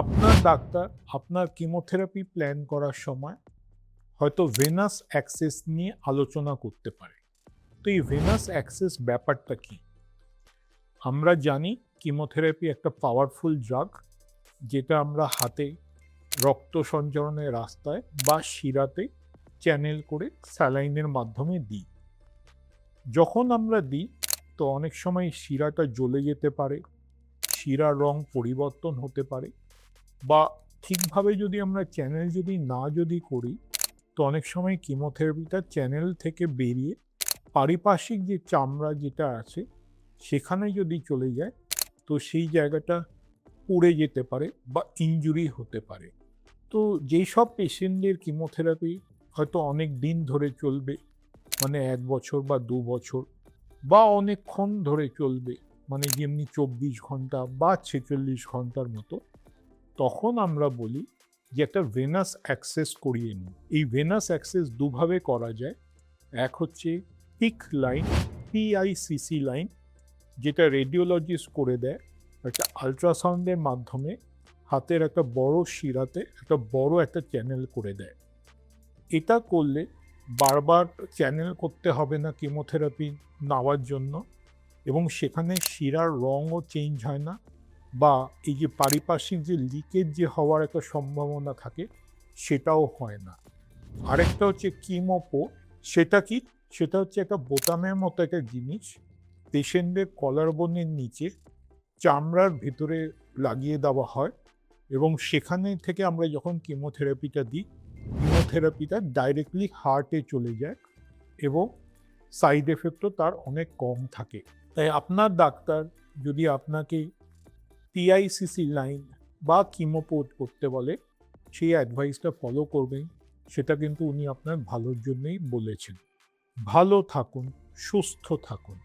আপনার ডাক্তার আপনার chemotherapy plan করার সময় হয়তো ভেনাস অ্যাক্সেস নিয়ে আলোচনা করতে পারে। তো এই ভেনাস অ্যাক্সেস ব্যাপারটা কি? আমরা জানি কিমোথেরাপি একটা পাওয়ারফুল ড্রাগ, যেটা আমরা হাতে রক্ত সঞ্চালনের রাস্তায় বা শিরাতে চ্যানেল করে স্যালাইনের মাধ্যমে দিই। যখন আমরা দিই, তো অনেক সময় শিরাটা জ্বলে যেতে পারে, শিরার রং পরিবর্তন হতে পারে, বা ঠিকভাবে যদি আমরা চ্যানেল যদি করি, তো অনেক সময় কিমোথেরাপিটা চ্যানেল থেকে বেরিয়ে পারিপার্শ্বিক যে চামড়া যেটা আছে সেখানে যদি চলে যায়, তো সেই জায়গাটা পুড়ে যেতে পারে বা ইনজুরি হতে পারে। তো যেই সব পেশেন্টদের কিমোথেরাপি হয়তো অনেক দিন ধরে চলবে, মানে ১ বছর বা ২ বছর বা অনেকক্ষণ ধরে চলবে, মানে যেমনি ২৪ ঘন্টা বা ৪৬ ঘন্টার মতো, তখন আমরা বলি যে একটা ভেনাস অ্যাক্সেস করিয়ে নিন। এই ভেনাস অ্যাক্সেস দুভাবে করা যায়। এক হচ্ছে পিক লাইন, PICC লাইন, যেটা রেডিওলজিস্ট করে দেয় একটা আল্ট্রাসাউন্ডের মাধ্যমে হাতের একটা বড় শিরাতে একটা চ্যানেল করে দেয়। এটা করলে বারবার চ্যানেল করতে হবে না কিমোথেরাপি নেওয়ার জন্য, এবং সেখানে শিরার রঙও চেঞ্জ হয় না, বা এই যে পারিপার্শ্বিক যে লিকেজ যে হওয়ার একটা সম্ভাবনা থাকে সেটাও হয় না। আরেকটা হচ্ছে কিমোপোর্ট। সেটা কি? সেটা হচ্ছে একটা বোতামের মতো একটা জিনিস, পেশেন্টদের কলার বোনের নিচে চামড়ার ভিতরে লাগিয়ে দেওয়া হয়, এবং সেখানে থেকে আমরা যখন কিমোথেরাপিটা দিই, কিমোথেরাপিটা ডাইরেক্টলি হার্টে চলে যায়, এবং সাইড এফেক্টও তার অনেক কম থাকে। তাই আপনার ডাক্তার যদি আপনাকে PICC লাইন বা কিমোপোর্ট করতে বলে, সেই অ্যাডভাইসটা ফলো করবেন। সেটা কিন্তু উনি আপনার ভালোর জন্যই বলেছেন। ভালো থাকুন, সুস্থ থাকুন।